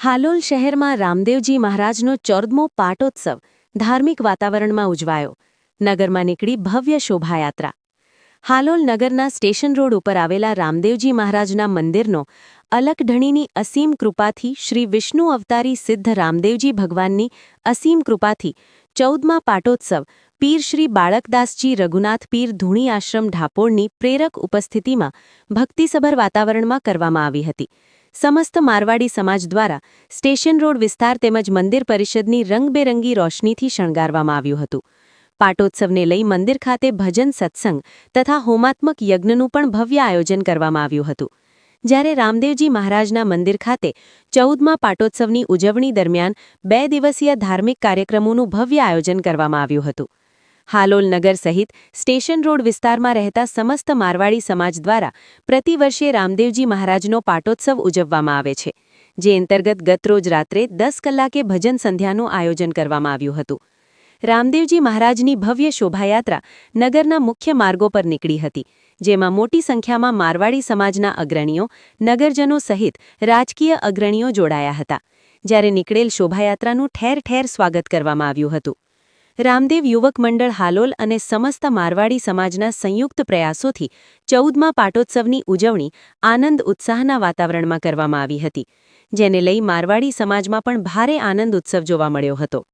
હાલોલ શહેરમાં રામદેવજી મહારાજનો 14મો પાટોત્સવ ધાર્મિક વાતાવરણમાં ઉજવાયો. નગરમાં નીકળી ભવ્ય શોભાયાત્રા. હાલોલ નગરના સ્ટેશન રોડ ઉપર આવેલા રામદેવજી મહારાજના મંદિરનો અલકઢણીની અસીમ કૃપાથી શ્રી વિષ્ણુ અવતારી સિદ્ધ રામદેવજી ભગવાનની અસીમ કૃપાથી 14મા પાટોત્સવ પીર શ્રી બાળકદાસજી રઘુનાથ પીર ધૂણી આશ્રમ ઢાપોળની પ્રેરક ઉપસ્થિતિમાં ભક્તિસભર વાતાવરણમાં કરવામાં આવી હતી. સમસ્ત મારવાડી સમાજ દ્વારા સ્ટેશન રોડ વિસ્તાર તેમજ મંદિર પરિષદની રંગબેરંગી રોશનીથી શણગારવામાં આવ્યું હતું. પાટોત્સવને લઈ મંદિર ખાતે ભજન સત્સંગ તથા હોમાત્મક યજ્ઞનું પણ ભવ્ય આયોજન કરવામાં આવ્યું હતું. જ્યારે રામદેવજી મહારાજના મંદિર ખાતે 14મા પાટોત્સવની ઉજવણી દરમિયાન 2 દિવસીય ધાર્મિક કાર્યક્રમોનું ભવ્ય આયોજન કરવામાં આવ્યું હતું. હાલોલ નગર સહિત સ્ટેશન રોડ વિસ્તારમાં રહેતા સમસ્ત મારવાડી સમાજ દ્વારા પ્રતિવર્ષે રામદેવજી મહારાજનો પાટોત્સવ ઉજવવામાં આવે છે, જે અંતર્ગત ગતરોજ રાત્રે 10 કલાકે ભજન સંધ્યાનું આયોજન કરવામાં આવ્યું હતું. રામદેવજી મહારાજની ભવ્ય શોભાયાત્રા નગરના મુખ્ય માર્ગો પર નીકળી હતી, જેમાં મોટી સંખ્યામાં મારવાડી સમાજના અગ્રણીઓ, નગરજનો સહિત રાજકીય અગ્રણીઓ જોડાયા હતા. જ્યારે નીકળેલ શોભાયાત્રાનું ઠેર ઠેર સ્વાગત કરવામાં આવ્યું હતું. રામદેવ યુવક મંડળ હાલોલ અને સમસ્ત મારવાડી સમાજના સંયુક્ત પ્રયાસોથી 14મા પાટોત્સવની ઉજવણી આનંદ ઉત્સાહના વાતાવરણમાં કરવામાં આવી હતી, જેને લઈ મારવાડી સમાજમાં પણ ભારે આનંદ ઉત્સવ જોવા મળ્યો હતો.